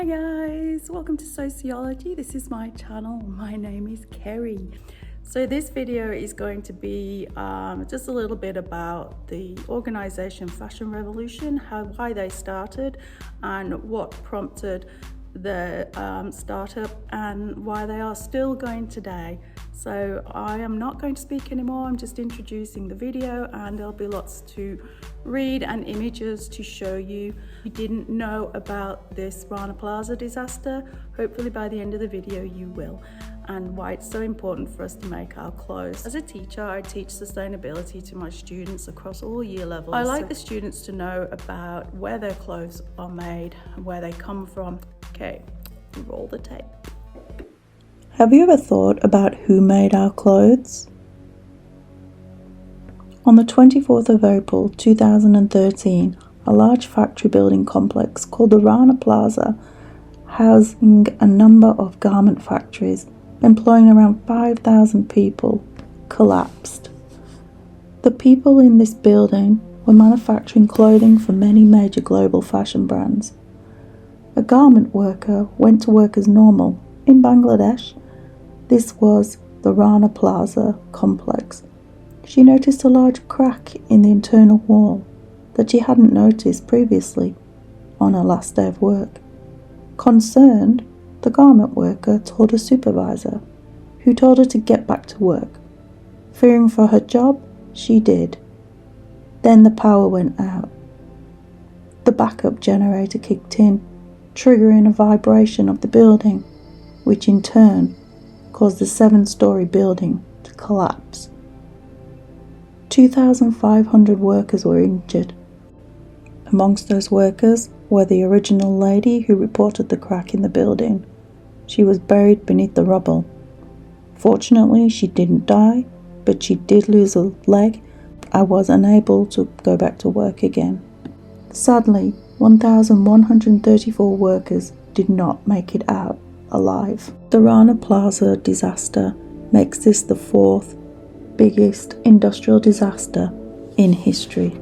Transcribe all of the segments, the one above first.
guys, welcome to Sociology. This is my channel. My name is Kerry. So this video is going to be just a little bit about the organization Fashion Revolution, why they started and what prompted the startup and why they are still going today. So I am not going to speak anymore. I'm just introducing the video, and there'll be lots to read and images to show you. If you didn't know about this Rana Plaza disaster, hopefully by the end of the video you will, and why it's so important for us to make our clothes. As a teacher, I teach sustainability to my students across all year levels. I like the students to know about where their clothes are made and where they come from. Okay, roll the tape. Have you ever thought about who made our clothes? On the 24th of April 2013, a large factory building complex called the Rana Plaza, housing a number of garment factories employing around 5,000 people, collapsed. The people in this building were manufacturing clothing for many major global fashion brands. A garment worker went to work as normal in Bangladesh. This was the Rana Plaza complex. She noticed a large crack in the internal wall that she hadn't noticed previously on her last day of work. Concerned, the garment worker told her supervisor, who told her to get back to work. Fearing for her job, she did. Then the power went out. The backup generator kicked in, triggering a vibration of the building, which in turn caused the 7-story building to collapse. 2,500 workers were injured. Amongst those workers were the original lady who reported the crack in the building. She was buried beneath the rubble. Fortunately, she didn't die, but she did lose a leg and was unable to go back to work again. Sadly, 1,134 workers did not make it out alive. The Rana Plaza disaster makes this the 4th biggest industrial disaster in history.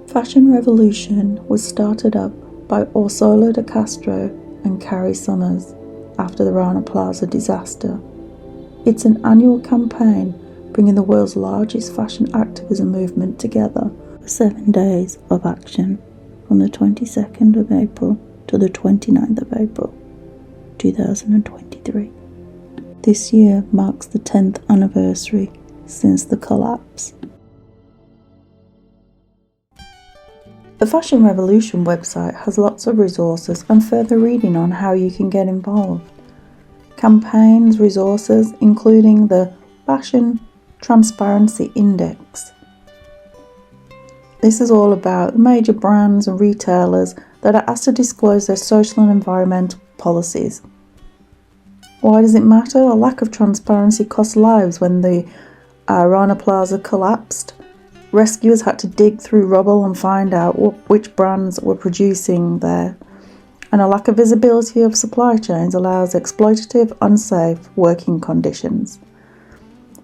Fashion Revolution was started up by Orsola de Castro and Kerry after the Rana Plaza disaster. It's an annual campaign bringing the world's largest fashion activism movement together for 7 days of action from the 22nd of April to the 29th of April 2023. This year marks the 10th anniversary since the collapse. The Fashion Revolution website has lots of resources and further reading on how you can get involved. Campaigns, resources, including the Fashion Transparency Index. This is all about major brands and retailers that are asked to disclose their social and environmental policies. Why does it matter? A lack of transparency cost lives. When the Rana Plaza collapsed, rescuers had to dig through rubble and find out which brands were producing there. And a lack of visibility of supply chains allows exploitative, unsafe working conditions.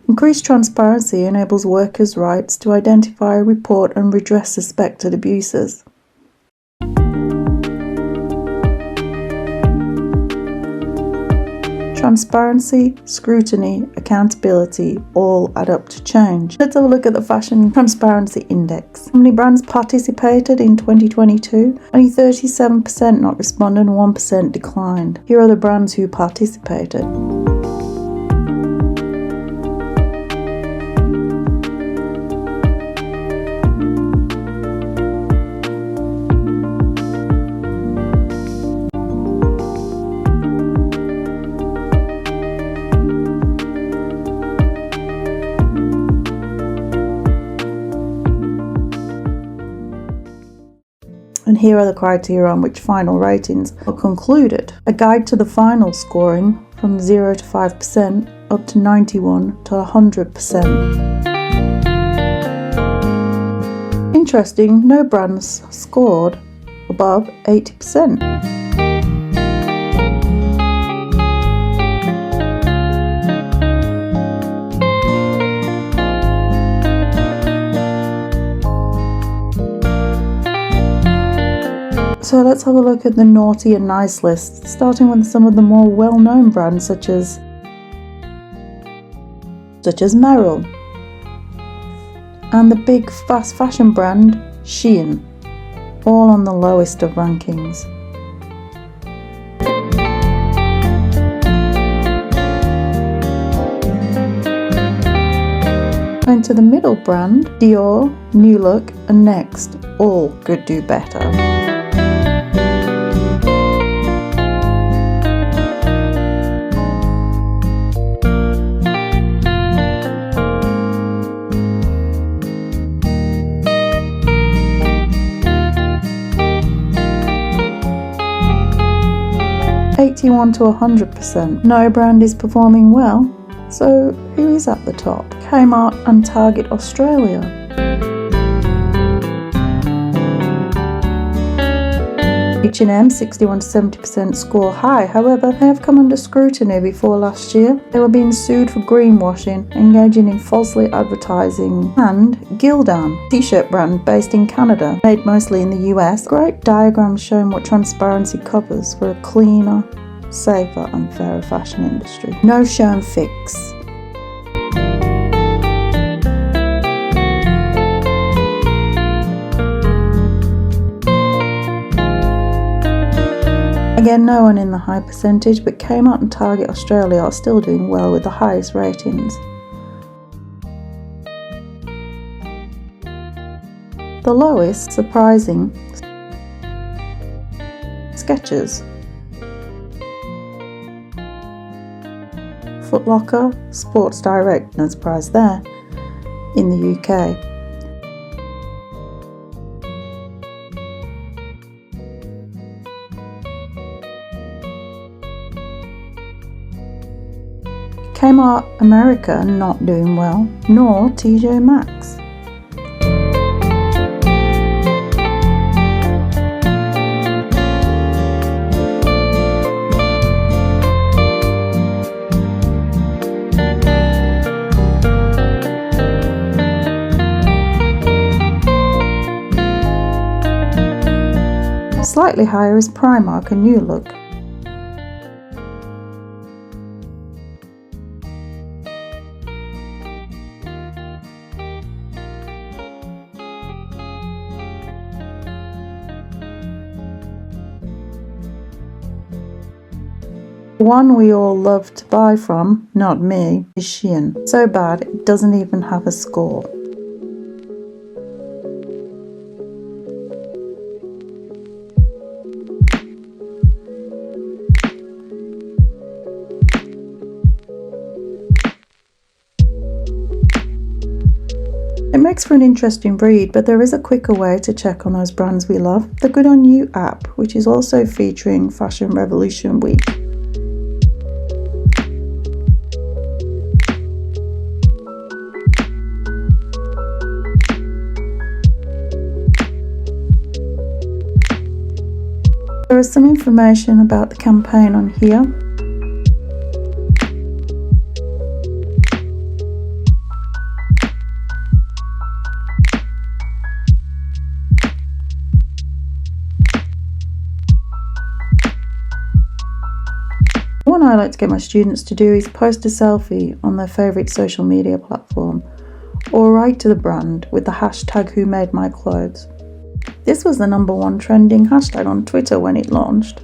Increased transparency enables workers' rights to identify, report and redress suspected abuses. Transparency, scrutiny, accountability all add up to change. Let's have a look at the Fashion Transparency Index. How many brands participated in 2022? Only 37% not responded and 1% declined. Here are the brands who participated. And here are the criteria on which final ratings are concluded. A guide to the final scoring from 0 to 5% up to 91 to 100%. Interesting, no brands scored above 80%. So let's have a look at the naughty and nice list, starting with some of the more well-known brands such as Merrill and the big fast fashion brand Shein, all on the lowest of rankings. Going to the middle brand, Dior, New Look and Next, all could do better. (81 to 100%). No brand is performing well, so who is at the top? Kmart and Target Australia. H&M 61 to 70% score high, however they have come under scrutiny before last year. They were being sued for greenwashing, engaging in falsely advertising. And Gildan, t-shirt brand based in Canada, made mostly in the US. Great diagrams showing what transparency covers for a cleaner, safer and fairer fashion industry. No show and fix. Again, no one in the high percentage, but Kmart and Target Australia are still doing well with the highest ratings. The lowest, surprising, Skechers. Foot Locker, Sports Direct, no surprise there, in the UK. Kmart America not doing well, nor TJ Maxx. Slightly higher is Primark and New Look. The one we all love to buy from, not me, is Shein. So bad it doesn't even have a score. It makes for an interesting read, but there is a quicker way to check on those brands we love. The Good On You app, which is also featuring Fashion Revolution Week. There is some information about the campaign on here. One I like to get my students to do is post a selfie on their favourite social media platform, or write to the brand with the hashtag #WhoMadeMyClothes. This was the #1 trending hashtag on Twitter when it launched.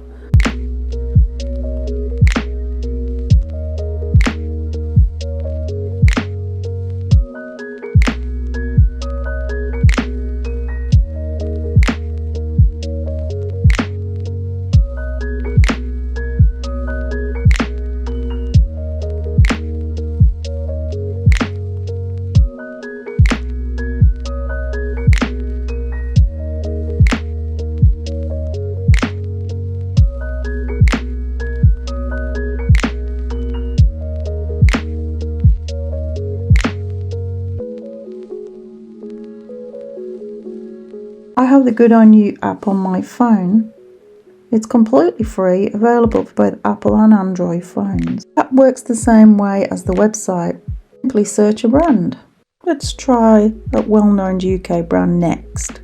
I have the Good On You app on my phone. It's completely free, available for both Apple and Android phones. The app works the same way as the website. Simply search a brand. Let's try a well-known UK brand Next.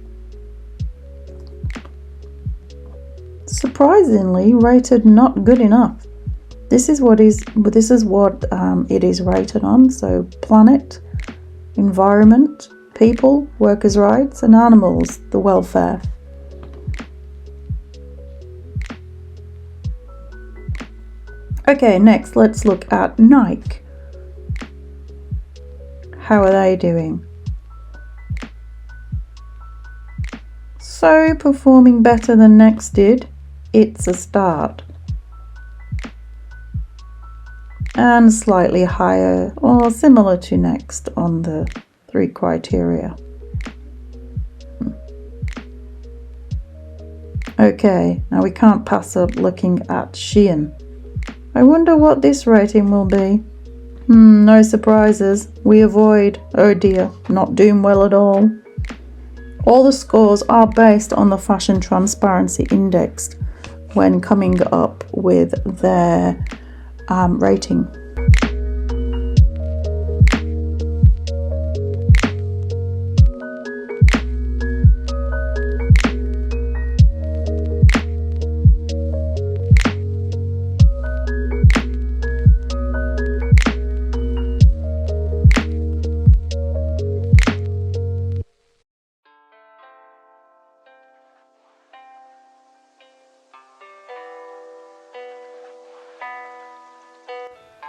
surprisingly rated not good enough. This is what it is rated on. So planet, environment, people, workers' rights, and animals, the welfare. Okay, next let's look at Nike. How are they doing? So performing better than Next did. It's a start. And slightly higher or similar to Next on the 3 criteria. Okay, now we can't pass up looking at Shein. I wonder what this rating will be. No surprises. We avoid, oh dear, not doing well at all. All the scores are based on the Fashion Transparency Index when coming up with their rating.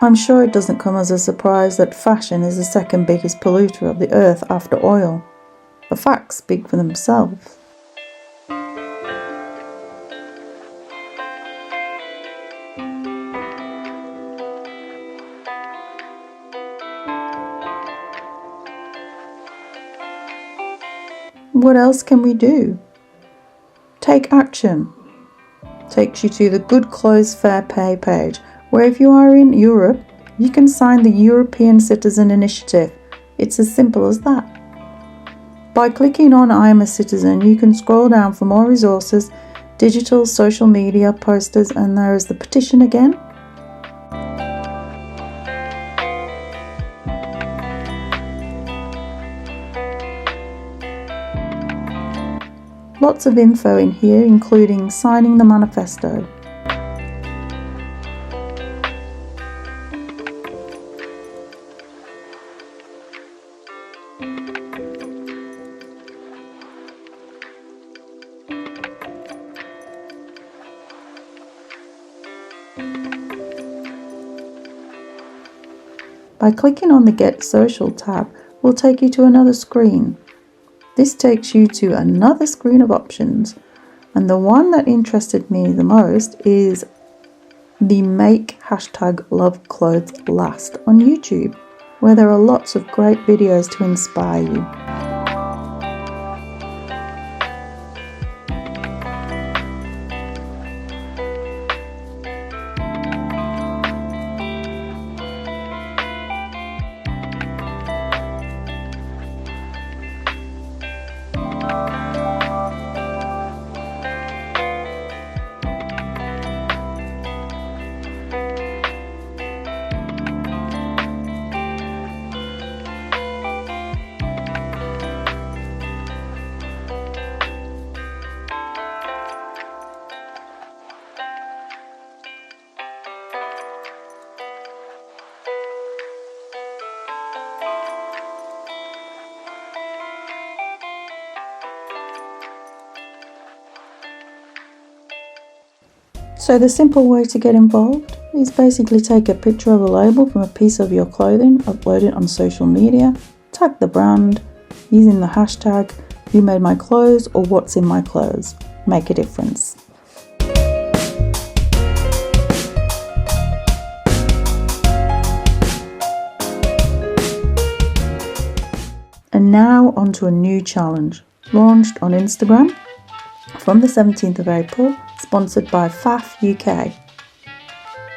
I'm sure it doesn't come as a surprise that fashion is the second biggest polluter of the earth after oil. The facts speak for themselves. What else can we do? Take action. Takes you to the Good Clothes Fair Pay page, where if you are in Europe, you can sign the European Citizen Initiative. It's as simple as that. By clicking on I am a citizen, you can scroll down for more resources, digital, social media, posters, and there is the petition again. Lots of info in here, including signing the manifesto. By clicking on the Get Social tab, we'll take you to another screen. This takes you to another screen of options, and the one that interested me the most is the Make #LoveClothesLast on YouTube, where there are lots of great videos to inspire you. So the simple way to get involved is basically take a picture of a label from a piece of your clothing, upload it on social media, tag the brand using the hashtag who made my clothes or what's in my clothes. Make a difference. And now onto a new challenge, launched on Instagram from the 17th of April, sponsored by FAF UK.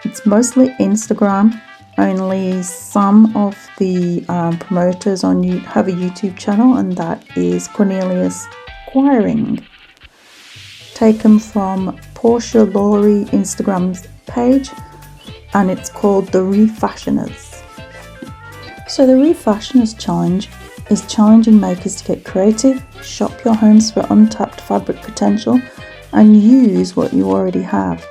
It's mostly Instagram, only some of the promoters on have a YouTube channel, and that is Cornelius Quiring. Taken from Portia Laurie Instagram's page, and it's called the Refashioners. So the Refashioners challenge is challenging makers to get creative, shop your homes for untapped fabric potential, and use what you already have.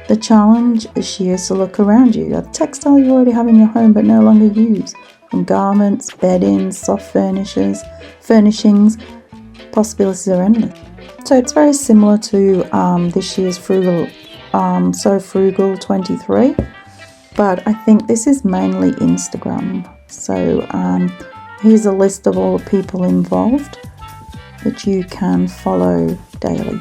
The challenge this year is to look around you at textile you already have in your home but no longer use, from garments, bedding, soft furnishings, possibilities are endless. So it's very similar to this year's Frugal, So Frugal 23, but I think this is mainly Instagram. So here's a list of all the people involved that you can follow daily.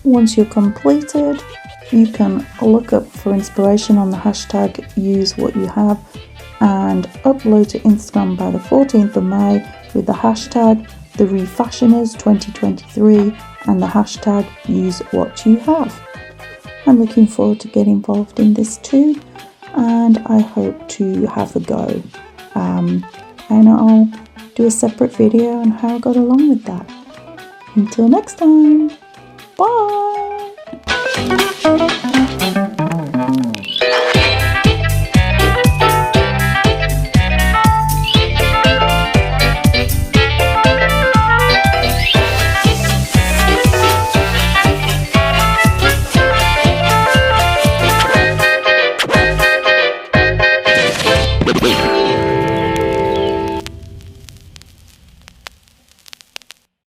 Once you're completed, you can look up for inspiration on the hashtag use what you have and upload to Instagram by the 14th of May with the hashtag the refashioners 2023 and the hashtag use what you have. I'm looking forward to get involved in this too, and I hope to have a go. And I'll do a separate video on how I got along with that. Until next time, bye!